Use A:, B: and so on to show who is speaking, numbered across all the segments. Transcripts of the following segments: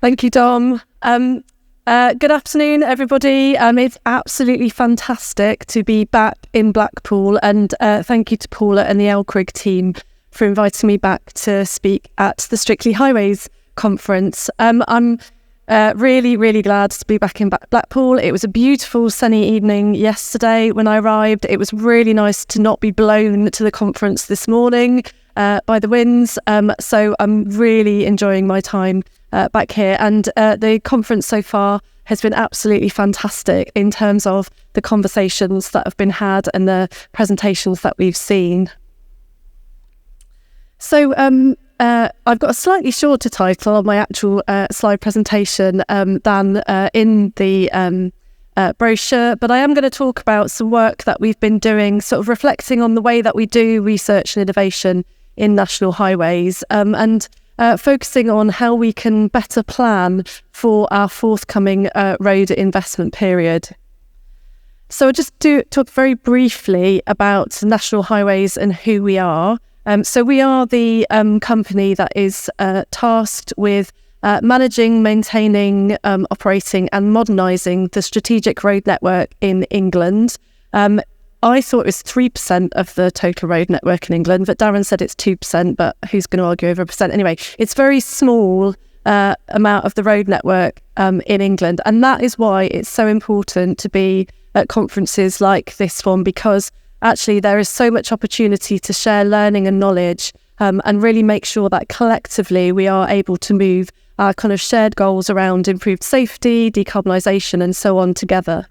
A: Thank you, Dom. Good afternoon, everybody. It's absolutely fantastic to be back in Blackpool, and thank you to Paula and the LCRIG team for inviting me back to speak at the Strictly Highways conference. I'm really, really glad to be back in Blackpool. It was a beautiful sunny evening yesterday when I arrived. It was really nice to not be blown to the conference this morning by the winds. So I'm really enjoying my time back here. And the conference so far has been absolutely fantastic in terms of the conversations that have been had and the presentations that we've seen. So I've got a slightly shorter title on my actual slide presentation than in the brochure, but I am going to talk about some work that we've been doing, sort of reflecting on the way that we do research and innovation in national highways, and focusing on how we can better plan for our forthcoming road investment period. So I'll just talk very briefly about national highways and who we are. So we are the company that is tasked with managing, maintaining, operating and modernising the strategic road network in England. I thought it was 3% of the total road network in England, but Darren said it's 2%, but who's going to argue over a percent? Anyway, it's very small amount of the road network in England. And that is why it's so important to be at conferences like this one, because actually there is so much opportunity to share learning and knowledge and really make sure that collectively we are able to move our kind of shared goals around improved safety, decarbonisation and so on together.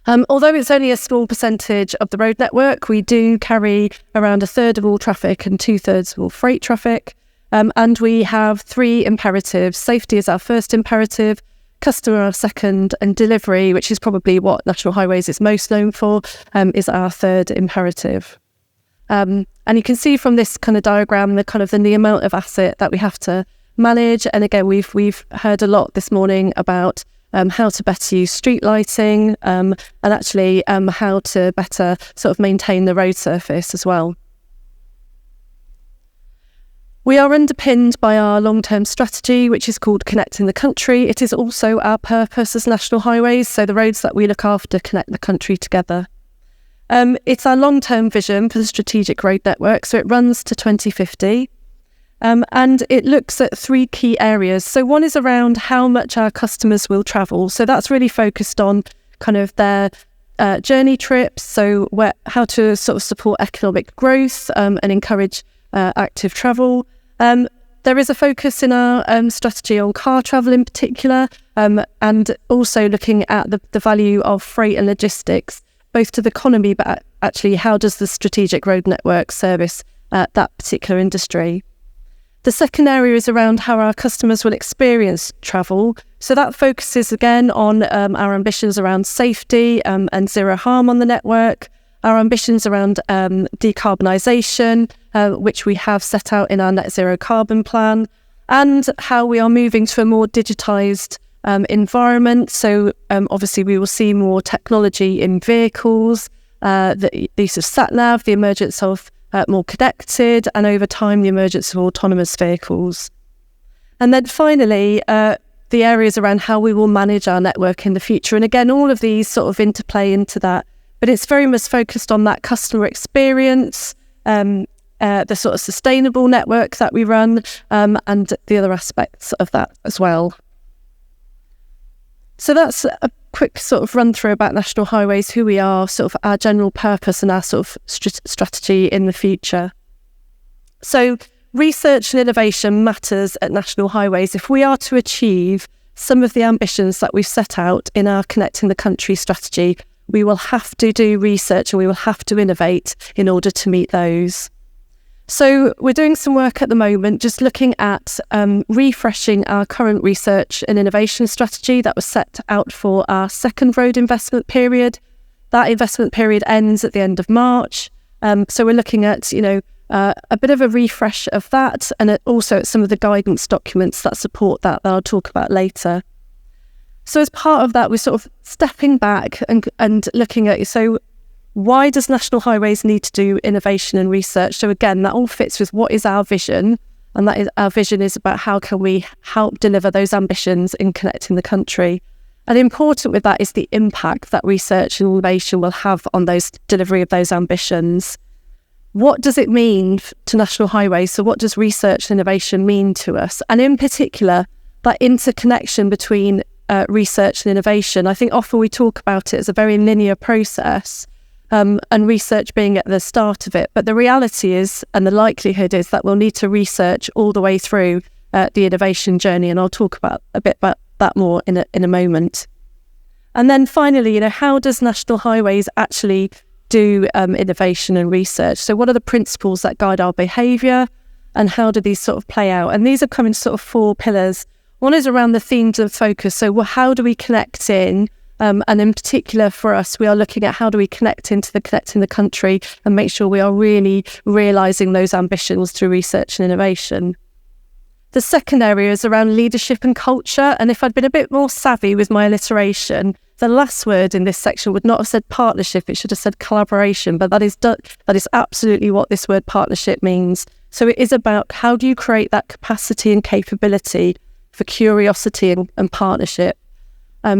A: Although it's only a small percentage of the road network, we do carry around 1/3 of all traffic and 2/3 of all freight traffic. And we have 3 imperatives. Safety is our first imperative, customer our second, and delivery, which is probably what National Highways is most known for, is our third imperative. And you can see from this kind of diagram the amount of asset that we have to manage. And again, we've heard a lot this morning about how to better use street lighting and actually how to better sort of maintain the road surface as well. We are underpinned by our long-term strategy, which is called Connecting the Country. It is also our purpose as National Highways, so the roads that we look after connect the country together. It's our long-term vision for the strategic road network, so it runs to 2050. And it looks at 3 key areas. So one is around how much our customers will travel. So that's really focused on kind of their journey trips, so how to sort of support economic growth and encourage active travel. There is a focus in our strategy on car travel in particular, and also looking at the value of freight and logistics, both to the economy, but actually how does the strategic road network service that particular industry. The second area is around how our customers will experience travel. So that focuses again on our ambitions around safety and zero harm on the network, our ambitions around decarbonisation, which we have set out in our net zero carbon plan, and how we are moving to a more digitised environment. So obviously we will see more technology in vehicles, the use of sat-nav, the emergence of more connected, and over time the emergence of autonomous vehicles. And then finally, the areas around how we will manage our network in the future. And again, all of these sort of interplay into that, but it's very much focused on that customer experience, the sort of sustainable network that we run, and the other aspects of that as well. So that's a quick sort of run through about National Highways, who we are, sort of our general purpose and our sort of strategy in the future. So research and innovation matters at National Highways if we are to achieve some of the ambitions that we've set out in our Connecting the Country strategy. We will have to do research and we will have to innovate in order to meet those. So we're doing some work at the moment, just looking at refreshing our current research and innovation strategy that was set out for our second road investment period. That investment period ends at the end of March. So we're looking at, a bit of a refresh of that, and also at some of the guidance documents that support that I'll talk about later. So as part of that, we're sort of stepping back and looking at, so why does National Highways need to do innovation and research? So again, that all fits with what is our vision, And that is, our vision is about how can we help deliver those ambitions in connecting the country. And important with that is the impact that research and innovation will have on those delivery of those ambitions. What does it mean to National Highways? So what does research and innovation mean to us? And in particular, that interconnection between research and innovation. I think often we talk about it as a very linear process, and research being at the start of it. But the reality is, and the likelihood is, that we'll need to research all the way through the innovation journey. And I'll talk about a bit about that more in a moment. And then finally, how does National Highways actually do innovation and research? So what are the principles that guide our behaviour, and how do these sort of play out? And these are coming sort of 4 pillars. One is around the themes of focus. So how do we connect in? And in particular for us, we are looking at how do we connect into connecting the country and make sure we are really realising those ambitions through research and innovation. The second area is around leadership and culture. And if I'd been a bit more savvy with my alliteration, the last word in this section would not have said partnership, it should have said collaboration. But that is absolutely what this word partnership means. So it is about how do you create that capacity and capability for curiosity and partnership.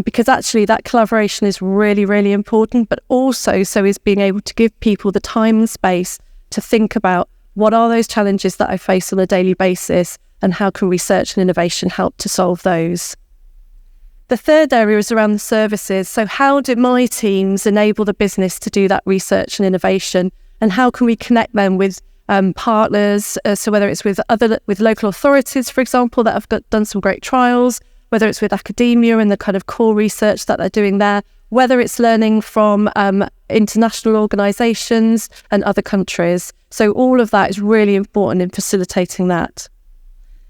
A: Because actually that collaboration is really, really important, but also so is being able to give people the time and space to think about what are those challenges that I face on a daily basis, and how can research and innovation help to solve those. The third area is around the services. So how do my teams enable the business to do that research and innovation, and how can we connect them with partners? So whether it's with local authorities, for example, that have done some great trials, whether it's with academia and the kind of core research that they're doing there, whether it's learning from international organisations and other countries. So all of that is really important in facilitating that.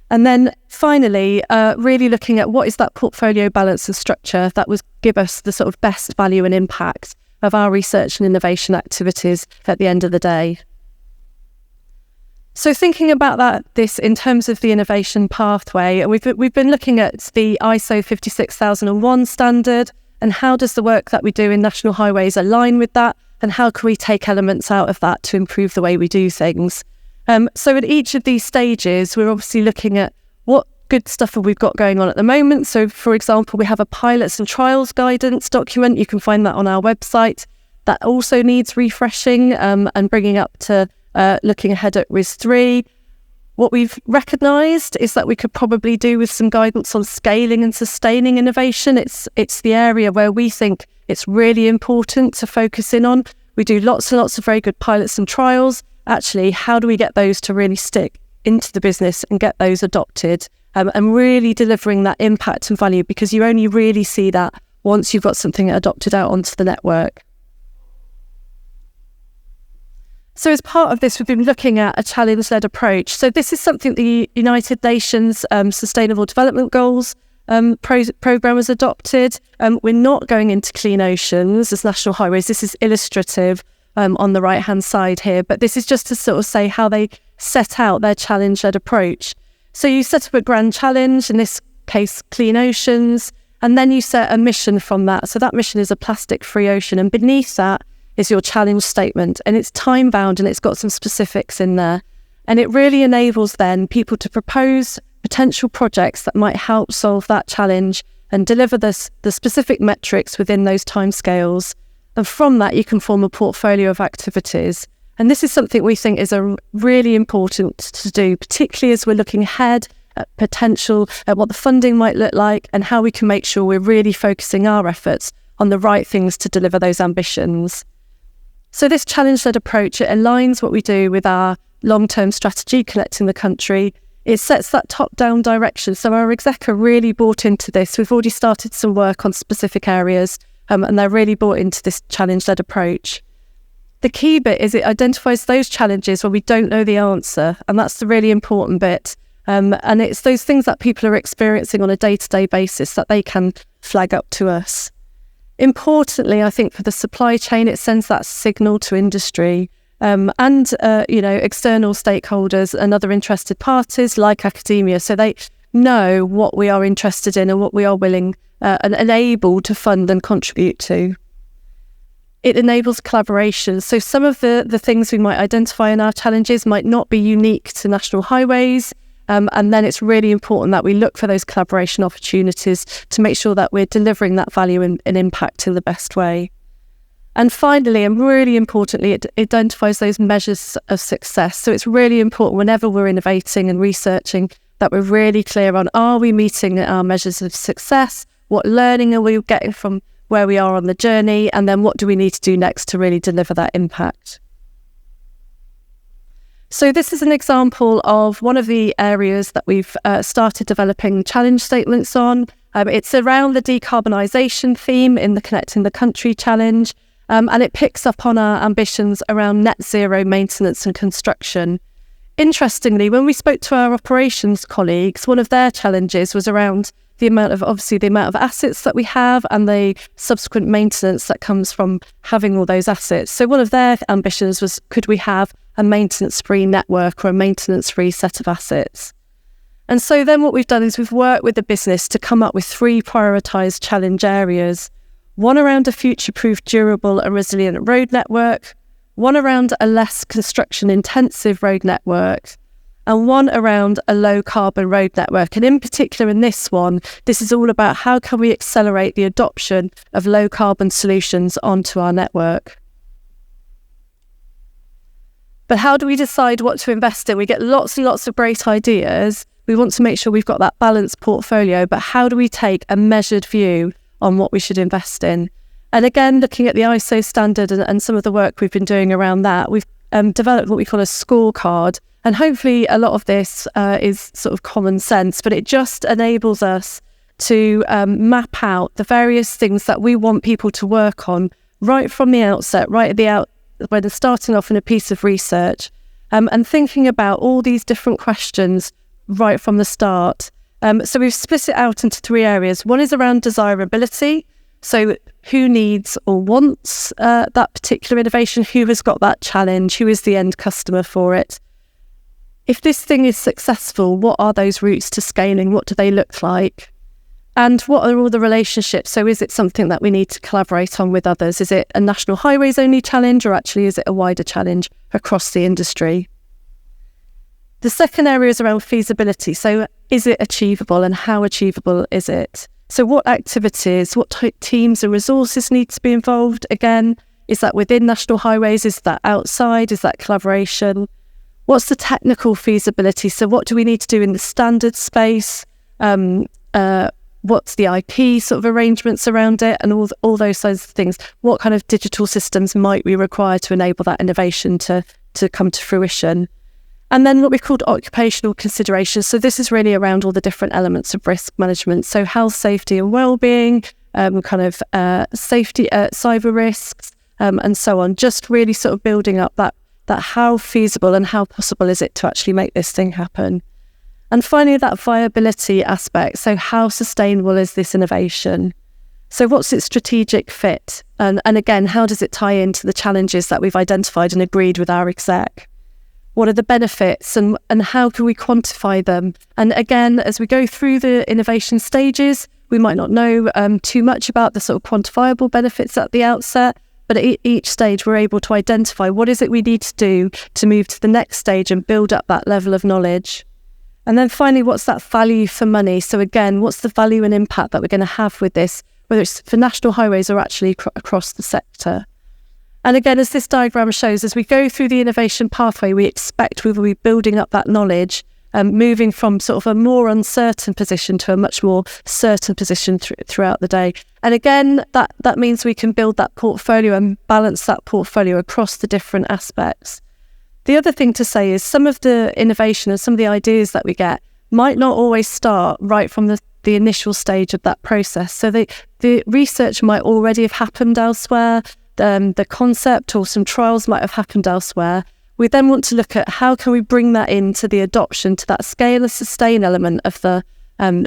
A: And then finally, really looking at what is that portfolio balance and structure that would give us the sort of best value and impact of our research and innovation activities at the end of the day. So thinking about this in terms of the innovation pathway, and we've been looking at the ISO 56001 standard, and how does the work that we do in National Highways align with that, and how can we take elements out of that to improve the way we do things. So at each of these stages, we're obviously looking at what good stuff have we got going on at the moment. So for example, we have a pilots and trials guidance document. You can find that on our website. That also needs refreshing and bringing up to looking ahead at RIS3. What we've recognised is that we could probably do with some guidance on scaling and sustaining innovation. It's the area where we think it's really important to focus in on. We do lots and lots of very good pilots and trials. Actually, how do we get those to really stick into the business and get those adopted, and really delivering that impact and value, because you only really see that once you've got something adopted out onto the network. So as part of this, we've been looking at a challenge-led approach. So this is something the United Nations Sustainable Development Goals programme has adopted. We're not going into clean oceans as National Highways. This is illustrative on the right-hand side here, but this is just to sort of say how they set out their challenge-led approach. So you set up a grand challenge, in this case, clean oceans, and then you set a mission from that. So that mission is a plastic-free ocean, and beneath that is your challenge statement, and it's time-bound and it's got some specifics in there. And it really enables then people to propose potential projects that might help solve that challenge and deliver the specific metrics within those timescales. And from that, you can form a portfolio of activities. And this is something we think is really important to do, particularly as we're looking ahead at potential, at what the funding might look like, and how we can make sure we're really focusing our efforts on the right things to deliver those ambitions. So this challenge-led approach, it aligns what we do with our long-term strategy, connecting the country. It sets that top-down direction. So our exec are really bought into this. We've already started some work on specific areas, and they're really bought into this challenge-led approach. The key bit is it identifies those challenges where we don't know the answer, and that's the really important bit. And it's those things that people are experiencing on a day-to-day basis that they can flag up to us. Importantly, I think for the supply chain, it sends that signal to industry and external stakeholders and other interested parties like academia, so they know what we are interested in and what we are willing and able to fund and contribute to. It enables collaboration. So some of the things we might identify in our challenges might not be unique to National Highways. And then it's really important that we look for those collaboration opportunities to make sure that we're delivering that value and impact in the best way. And finally, and really importantly, it identifies those measures of success. So it's really important whenever we're innovating and researching that we're really clear on, are we meeting our measures of success? What learning are we getting from where we are on the journey? And then what do we need to do next to really deliver that impact? So this is an example of one of the areas that we've started developing challenge statements on. It's around the decarbonisation theme in the Connecting the Country challenge. And it picks up on our ambitions around net zero maintenance and construction. Interestingly, when we spoke to our operations colleagues, one of their challenges was around the amount of assets that we have and the subsequent maintenance that comes from having all those assets. So one of their ambitions was, could we have a maintenance-free network or a maintenance-free set of assets? And so then what we've done is we've worked with the business to come up with 3 prioritised challenge areas. One around a future-proof, durable and resilient road network, one around a less construction-intensive road network, and one around a low-carbon road network. And in particular in this one, this is all about how can we accelerate the adoption of low-carbon solutions onto our network. But how do we decide what to invest in? We get lots and lots of great ideas. We want to make sure we've got that balanced portfolio, but how do we take a measured view on what we should invest in? And again, looking at the ISO standard and some of the work we've been doing around that, we've developed what we call a scorecard. And hopefully a lot of this is sort of common sense, but it just enables us to map out the various things that we want people to work on right from the outset, right at the when they're starting off in a piece of research, and thinking about all these different questions right from the start. So we've split it out into 3 areas. One is around desirability. So who needs or wants that particular innovation? Who has got that challenge? Who is the end customer for it? If this thing is successful, what are those routes to scaling? What do they look like? And what are all the relationships? So is it something that we need to collaborate on with others? Is it a national highways only challenge, or actually is it a wider challenge across the industry? The second area is around feasibility. So is it achievable, and how achievable is it? So what activities, what teams and resources need to be involved? Again, is that within national highways? Is that outside? Is that collaboration? What's the technical feasibility? So what do we need to do in the standard space? What's the IP sort of arrangements around it, and all those sorts of things? What kind of digital systems might we require to enable that innovation to come to fruition? And then what we've called occupational considerations. So this is really around all the different elements of risk management. So health, safety and well-being, safety, cyber risks, and so on. Just really sort of building up that how feasible and how possible is it to actually make this thing happen. And finally, that viability aspect. So how sustainable is this innovation? So what's its strategic fit? And again, how does it tie into the challenges that we've identified and agreed with our exec? What are the benefits, and how can we quantify them? And again, as we go through the innovation stages, we might not know too much about the sort of quantifiable benefits at the outset, but at each stage we're able to identify what is it we need to do to move to the next stage and build up that level of knowledge. And then finally, what's that value for money? So again, what's the value and impact that we're going to have with this, whether it's for national highways or actually across the sector? And again, as this diagram shows, as we go through the innovation pathway, we expect we will be building up that knowledge, moving from sort of a more uncertain position to a much more certain position throughout the day. And again, that means we can build that portfolio and balance that portfolio across the different aspects. The other thing to say is some of the innovation and some of the ideas that we get might not always start right from the initial stage of that process. So the research might already have happened elsewhere. The concept or some trials might have happened elsewhere. We then want to look at how can we bring that into the adoption, to that scale and sustain element of the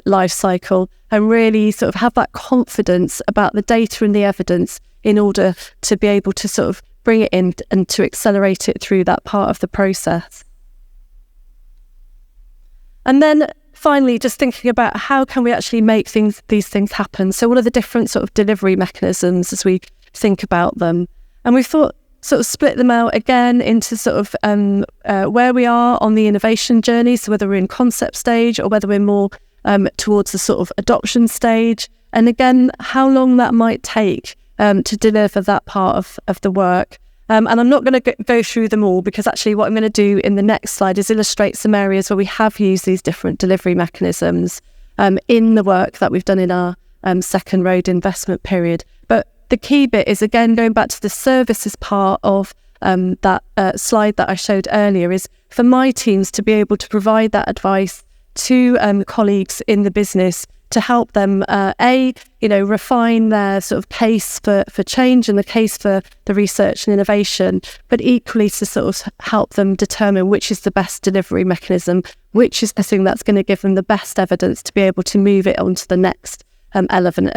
A: life cycle, and really sort of have that confidence about the data and the evidence in order to be able to sort of bring it in and to accelerate it through that part of the process. And then finally, just thinking about how can we actually make these things happen. So what are the different sort of delivery mechanisms as we think about them? And we thought sort of split them out again into sort of where we are on the innovation journey, so whether we're in concept stage or whether we're more towards the sort of adoption stage, and again, how long that might take to deliver that part of the work. And I'm not going to go through them all, because actually what I'm going to do in the next slide is illustrate some areas where we have used these different delivery mechanisms in the work that we've done in our second road investment period. But the key bit is, again, going back to the services part of that slide that I showed earlier, is for my teams to be able to provide that advice to colleagues in the business to help them, refine their sort of case for change and the case for the research and innovation, but equally to sort of help them determine which is the best delivery mechanism, which is the thing that's going to give them the best evidence to be able to move it on to the next element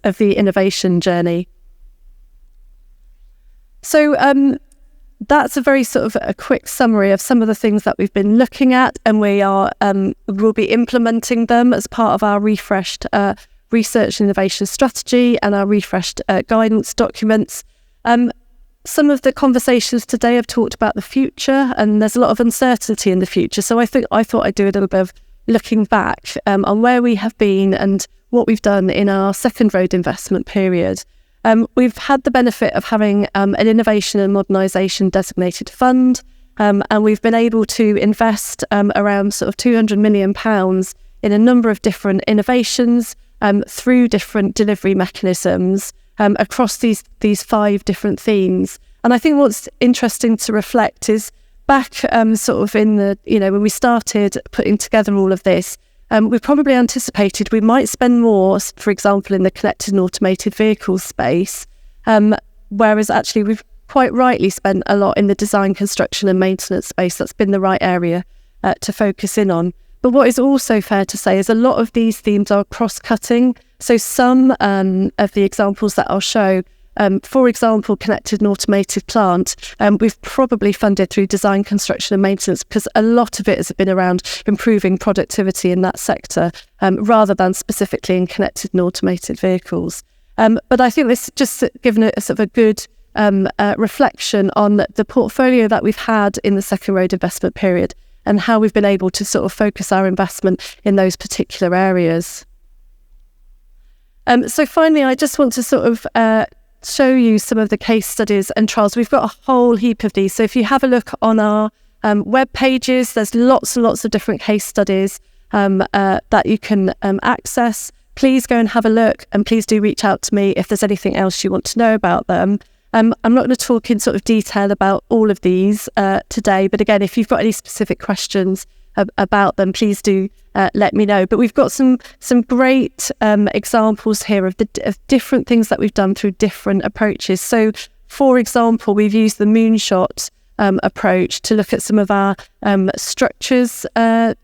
A: of the innovation journey. So that's a very sort of a quick summary of some of the things that we've been looking at, and we'll be implementing them as part of our refreshed research and innovation strategy and our refreshed guidance documents. Some of the conversations today have talked about the future, and there's a lot of uncertainty in the future. So I thought I'd do a little bit of looking back on where we have been and what we've done in our second road investment period. We've had the benefit of having an innovation and modernisation designated fund, and we've been able to invest around sort of £200 million in a number of different innovations through different delivery mechanisms across these 5 different themes. And I think what's interesting to reflect is back sort of in the, when we started putting together all of this, we probably anticipated we might spend more, for example, in the connected and automated vehicles space, whereas actually we've quite rightly spent a lot in the design, construction and maintenance space. That's been the right area to focus in on. But what is also fair to say is a lot of these themes are cross-cutting. So some of the examples that I'll show, for example, connected and automated plant, we've probably funded through design, construction and maintenance, because a lot of it has been around improving productivity in that sector, rather than specifically in connected and automated vehicles. But I think this just given a sort of a good reflection on the portfolio that we've had in the second road investment period and how we've been able to sort of focus our investment in those particular areas. So finally, I just want to sort of show you some of the case studies and trials. We've got a whole heap of these. So if you have a look on our web pages, there's lots and lots of different case studies that you can access. Please go and have a look, and please do reach out to me if there's anything else you want to know about them. I'm not going to talk in sort of detail about all of these today, but again, if you've got any specific questions about them, please do let me know. But we've got some great examples here of different things that we've done through different approaches. So, for example, we've used the moonshot approach to look at some of our structures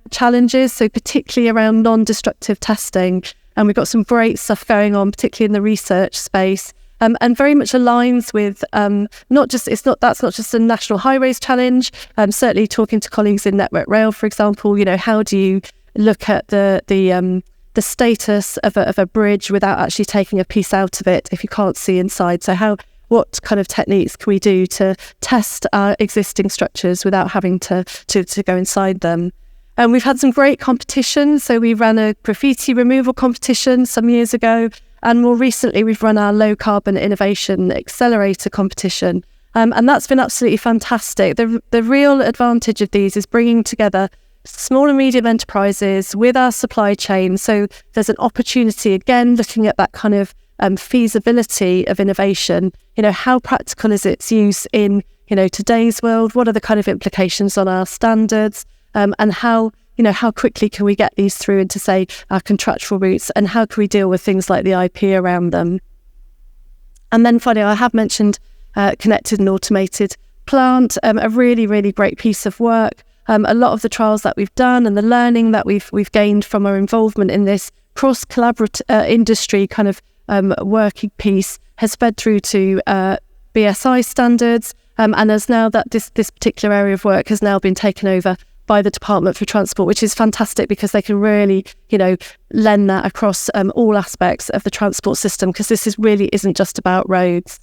A: challenges, so particularly around non-destructive testing. And we've got some great stuff going on, particularly in the research space. And very much aligns with that's not just a national highways challenge. Certainly talking to colleagues in Network Rail, for example, how do you look at the status of a bridge without actually taking a piece out of it if you can't see inside? So what kind of techniques can we do to test our existing structures without having to go inside them? And we've had some great competitions. So we ran a graffiti removal competition some years ago. And more recently, we've run our low carbon innovation accelerator competition. And that's been absolutely fantastic. The real advantage of these is bringing together small and medium enterprises with our supply chain. So there's an opportunity, again, looking at that kind of feasibility of innovation. How practical is its use in, today's world? What are the kind of implications on our standards? And how quickly can we get these through into, say, our contractual routes, and how can we deal with things like the IP around them? And then finally, I have mentioned connected and automated plant, a really, really great piece of work. A lot of the trials that we've done and the learning that we've gained from our involvement in this cross-collaborative industry kind of working piece has fed through to BSI standards, and as now that this particular area of work has now been taken over by the Department for Transport, which is fantastic because they can really, lend that across all aspects of the transport system, because this really isn't just about roads.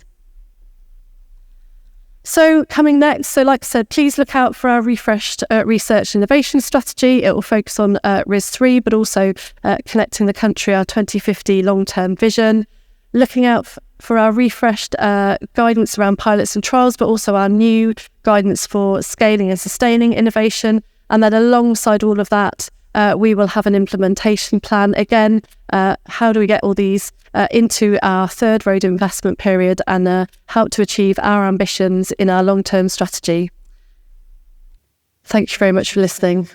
A: So coming next, so like I said, please look out for our refreshed research and innovation strategy. It will focus on RIS3, but also connecting the country, our 2050 long-term vision. Looking out for our refreshed guidance around pilots and trials, but also our new guidance for scaling and sustaining innovation. And then alongside all of that, we will have an implementation plan. Again, how do we get all these into our third road investment period and help to achieve our ambitions in our long-term strategy? Thank you very much for listening.